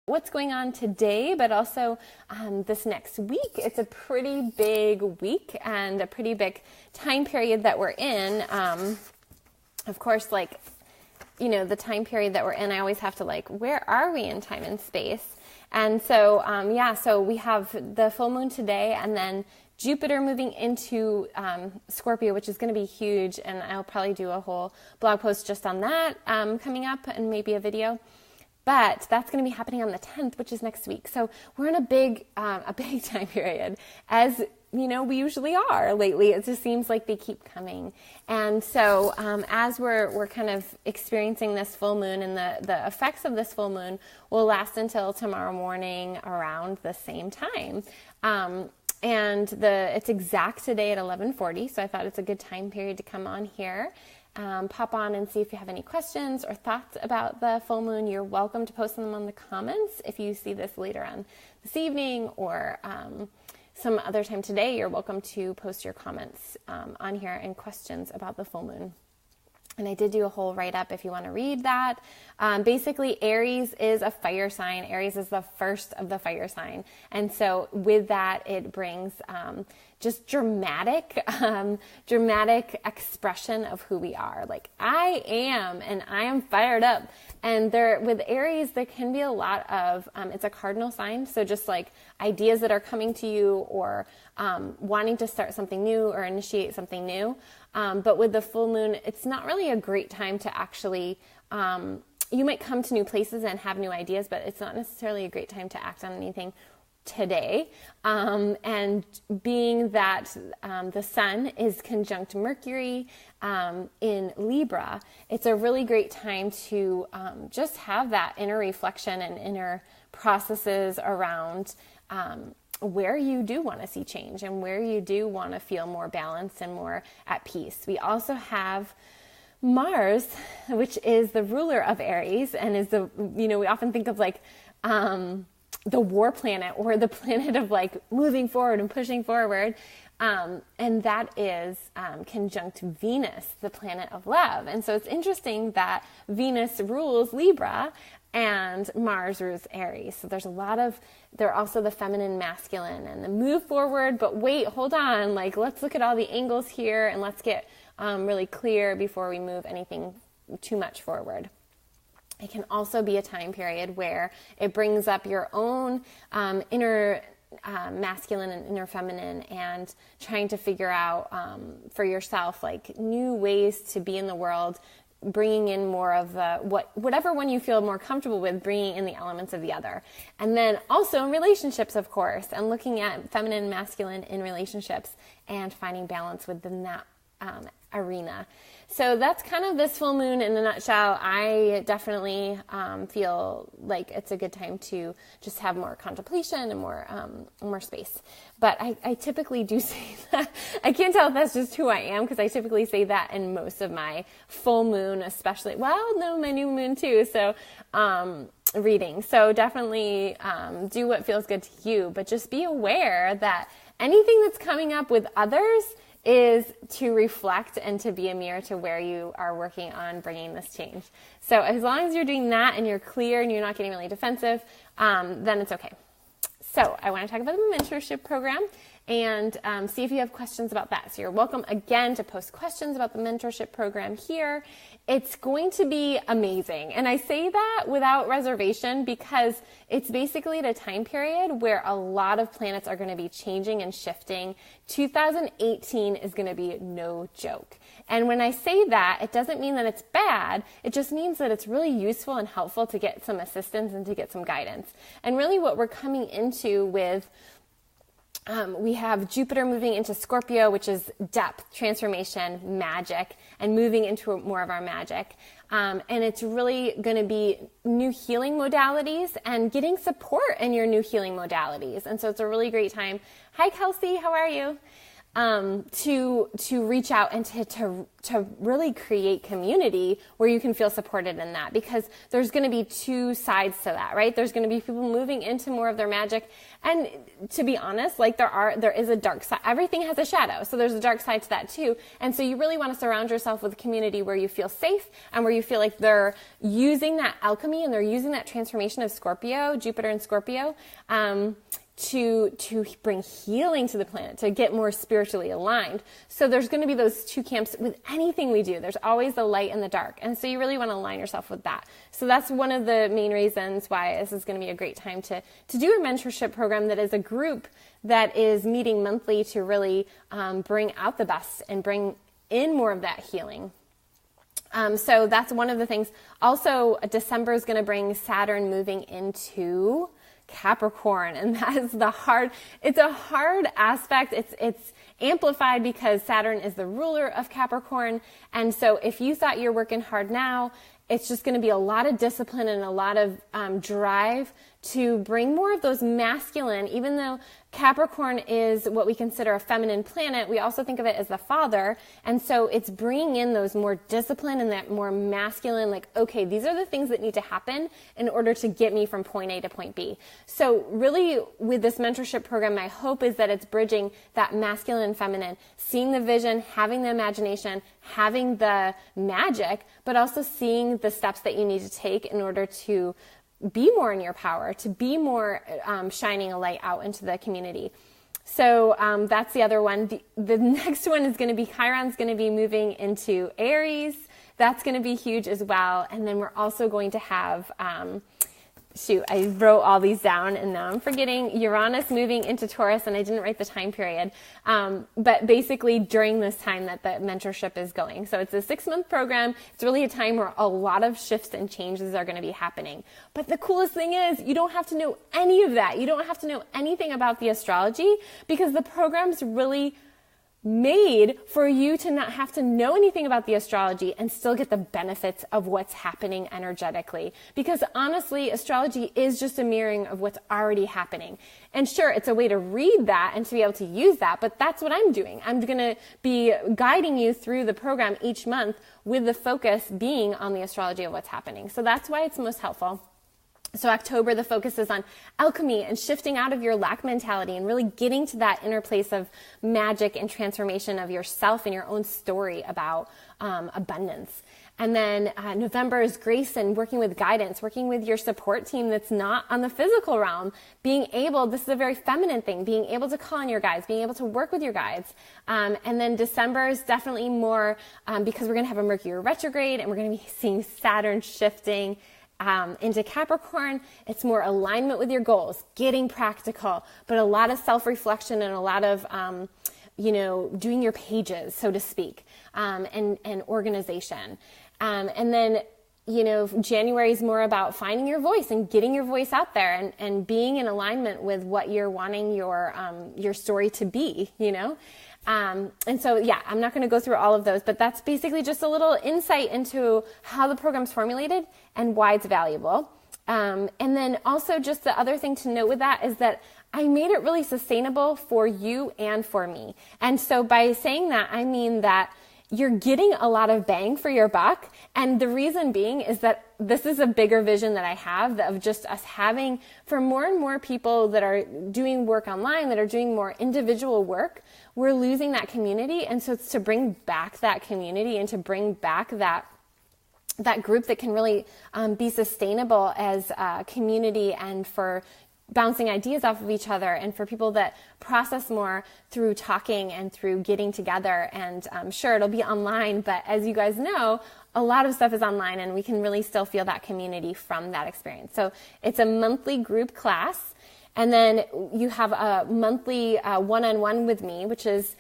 what's going on today, but also this next week. It's a pretty big week and a pretty big time period that we're in. Of course, like, you know, the time period that we're in, I always have to like, where are we in time and space? And so, so we have the full moon today, and then Jupiter moving into Scorpio, which is going to be huge, and I'll probably do a whole blog post just on that coming up, and maybe a video. But that's going to be happening on the 10th, which is next week. So we're in a big time period, as you know we usually are lately. It just seems like they keep coming. And so as we're kind of experiencing this full moon, and the effects of this full moon will last until tomorrow morning around the same time. And it's exact today at 11:40, so I thought it's a good time period to come on here. Pop on and see if you have any questions or thoughts about the full moon. You're welcome to post them on the comments. If you see this later on this evening or some other time today, you're welcome to post your comments on here and questions about the full moon. And I did do a whole write-up if you want to read that. Basically, Aries is a fire sign. Aries is the first of the fire sign. And so with that, it brings just dramatic expression of who we are. Like, I am fired up. And with Aries, there can be a lot of, it's a cardinal sign. So just like ideas that are coming to you, or wanting to start something new or initiate something new. But with the full moon, it's not really a great time to actually, you might come to new places and have new ideas, but it's not necessarily a great time to act on anything today. And being that the sun is conjunct Mercury in Libra, it's a really great time to just have that inner reflection and inner processes around where you do want to see change and where you do want to feel more balanced and more at peace. We also have Mars, which is the ruler of Aries, and is we often think of like the war planet, or the planet of like moving forward and pushing forward. And that is conjunct Venus, the planet of love. And so it's interesting that Venus rules Libra and Mars rules Aries. So they're also the feminine, masculine, and the move forward, but wait, hold on, like, let's look at all the angles here, and let's get really clear before we move anything too much forward. It can also be a time period where it brings up your own inner masculine and inner feminine, and trying to figure out for yourself like new ways to be in the world, bringing in more of whatever one you feel more comfortable with, bringing in the elements of the other. And then also in relationships, of course, and looking at feminine and masculine in relationships and finding balance within that arena. So that's kind of this full moon in a nutshell. I definitely feel like it's a good time to just have more contemplation and more space. But I typically do say that. I can't tell if that's just who I am, because I typically say that in most of my full moon, especially, my new moon too. So reading. So definitely do what feels good to you, but just be aware that anything that's coming up with others is to reflect and to be a mirror to where you are working on bringing this change. So as long as you're doing that and you're clear and you're not getting really defensive, then it's okay. So I want to talk about the mentorship program and see if you have questions about that. So you're welcome again to post questions about the mentorship program here. It's going to be amazing. And I say that without reservation, because it's basically at a time period where a lot of planets are going to be changing and shifting. 2018 is going to be no joke. And when I say that, it doesn't mean that it's bad. It just means that it's really useful and helpful to get some assistance and to get some guidance. And really what we're coming into with we have Jupiter moving into Scorpio, which is depth, transformation, magic, and moving into more of our magic. And it's really going to be new healing modalities and getting support in your new healing modalities. And so it's a really great time. Hi, Kelsey. How are you? to reach out and to really create community where you can feel supported in that, because there's going to be two sides to that, right? There's going to be people moving into more of their magic, and to be honest, like there is a dark side. Everything has a shadow, so there's a dark side to that too. And so you really want to surround yourself with a community where you feel safe and where you feel like they're using that alchemy and they're using that transformation of Scorpio, Jupiter and Scorpio, to bring healing to the planet, to get more spiritually aligned. So there's going to be those two camps with anything we do. There's always the light and the dark. And so you really want to align yourself with that. So that's one of the main reasons why this is going to be a great time to do a mentorship program that is a group that is meeting monthly to really bring out the best and bring in more of that healing. So that's one of the things. Also, December is going to bring Saturn moving into Capricorn, and that is it's a hard aspect. It's amplified because Saturn is the ruler of Capricorn. And so if you thought you're working hard now, it's just going to be a lot of discipline and a lot of drive to bring more of those masculine, even though Capricorn is what we consider a feminine planet, we also think of it as the father. And so it's bringing in those more discipline and that more masculine, like, okay, these are the things that need to happen in order to get me from point A to point B. So really with this mentorship program, my hope is that it's bridging that masculine and feminine, seeing the vision, having the imagination, having the magic, but also seeing the steps that you need to take in order to be more in your power, to be more shining a light out into the community. So that's the other one. The next one is going to be Chiron's going to be moving into Aries. That's going to be huge as well. And then we're also going to have, I wrote all these down and now I'm forgetting, Uranus moving into Taurus, and I didn't write the time period. But basically during this time that the mentorship is going. So it's a 6-month program. It's really a time where a lot of shifts and changes are going to be happening. But the coolest thing is you don't have to know any of that. You don't have to know anything about the astrology, because the program's really made for you to not have to know anything about the astrology and still get the benefits of what's happening energetically. Because honestly, astrology is just a mirroring of what's already happening. And sure, it's a way to read that and to be able to use that, but that's what I'm doing. I'm going to be guiding you through the program each month with the focus being on the astrology of what's happening. So that's why it's most helpful. So October, the focus is on alchemy and shifting out of your lack mentality and really getting to that inner place of magic and transformation of yourself and your own story about abundance. And then November is grace and working with guidance, working with your support team that's not on the physical realm, being able, this is a very feminine thing, being able to call on your guides, being able to work with your guides. And then December is definitely more because we're going to have a Mercury retrograde and we're going to be seeing Saturn shifting into Capricorn. It's more alignment with your goals, getting practical, but a lot of self-reflection and a lot of, doing your pages, so to speak, and organization. And then, January is more about finding your voice and getting your voice out there and being in alignment with what you're wanting your story to be, And so, I'm not going to go through all of those, but that's basically just a little insight into how the program's formulated and why it's valuable. And then also just the other thing to note with that is that I made it really sustainable for you and for me. And so by saying that, I mean that you're getting a lot of bang for your buck. And the reason being is that this is a bigger vision that I have of just us having, for more and more people that are doing work online, that are doing more individual work, we're losing that community. And so it's to bring back that community and to bring back that group that can really be sustainable as a community, and for bouncing ideas off of each other, and for people that process more through talking and through getting together. And sure, it'll be online, but as you guys know, a lot of stuff is online and we can really still feel that community from that experience. So it's a monthly group class. And then you have a monthly one-on-one with me, which is,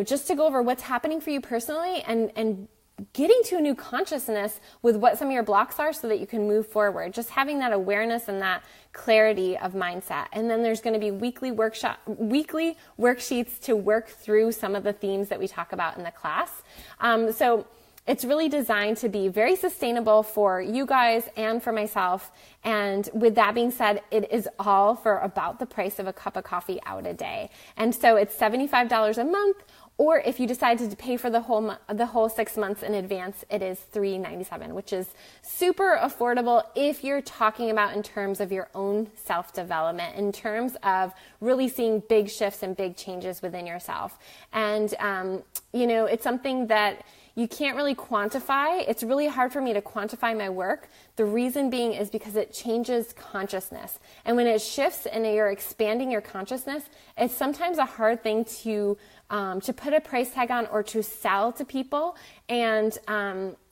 just to go over what's happening for you personally and getting to a new consciousness with what some of your blocks are so that you can move forward. Just having that awareness and that clarity of mindset. And then there's going to be weekly worksheets to work through some of the themes that we talk about in the class. So it's really designed to be very sustainable for you guys and for myself. And with that being said, it is all for about the price of a cup of coffee out a day. And so it's $75 a month, Or if you decide to pay for the whole 6 months in advance, it is $397, which is super affordable if you're talking about in terms of your own self-development, in terms of really seeing big shifts and big changes within yourself. And, it's something that you can't really quantify. It's really hard for me to quantify my work. The reason being is because it changes consciousness. And when it shifts and you're expanding your consciousness, it's sometimes a hard thing to put a price tag on or to sell to people. And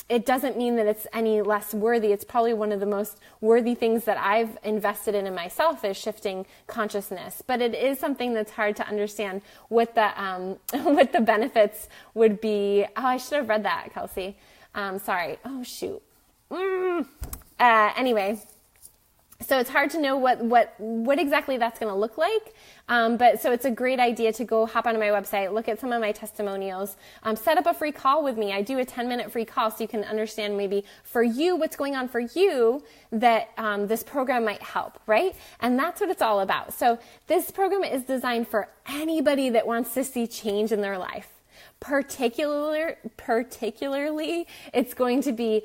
it doesn't mean that it's any less worthy. It's probably one of the most worthy things that I've invested in myself is shifting consciousness. But it is something that's hard to understand what the what the benefits would be. Oh, I should have read that, Kelsey. Sorry. Oh, shoot. Anyway. So it's hard to know what exactly that's going to look like. But so it's a great idea to go hop onto my website, look at some of my testimonials, set up a free call with me. I do a 10-minute free call so you can understand maybe for you what's going on for you that this program might help, right? And that's what it's all about. So this program is designed for anybody that wants to see change in their life. Particularly, it's going to be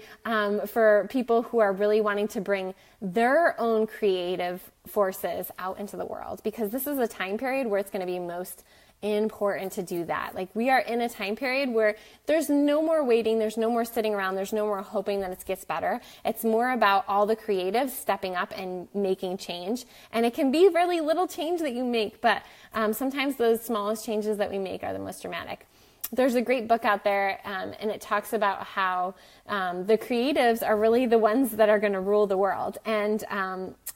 for people who are really wanting to bring their own creative forces out into the world, because this is a time period where it's going to be most important to do that. Like, we are in a time period where there's no more waiting, there's no more sitting around, there's no more hoping that it gets better. It's more about all the creatives stepping up and making change. And it can be really little change that you make, but sometimes those smallest changes that we make are the most dramatic. There's a great book out there, and it talks about how the creatives are really the ones that are going to rule the world. And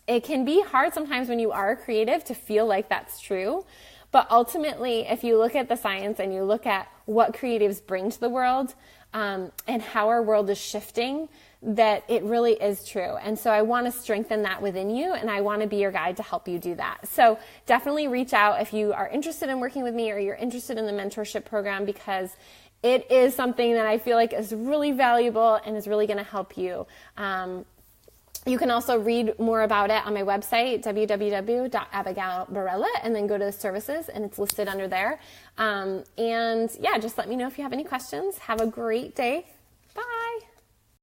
it can be hard sometimes when you are a creative to feel like that's true. But ultimately, if you look at the science and you look at what creatives bring to the world and how our world is shifting, that it really is true. And so I want to strengthen that within you, and I want to be your guide to help you do that. So definitely reach out if you are interested in working with me or you're interested in the mentorship program, because it is something that I feel like is really valuable and is really going to help you. You can also read more about it on my website, www.abigailbarella, and then go to the services, and it's listed under there. And yeah, just let me know if you have any questions. Have a great day.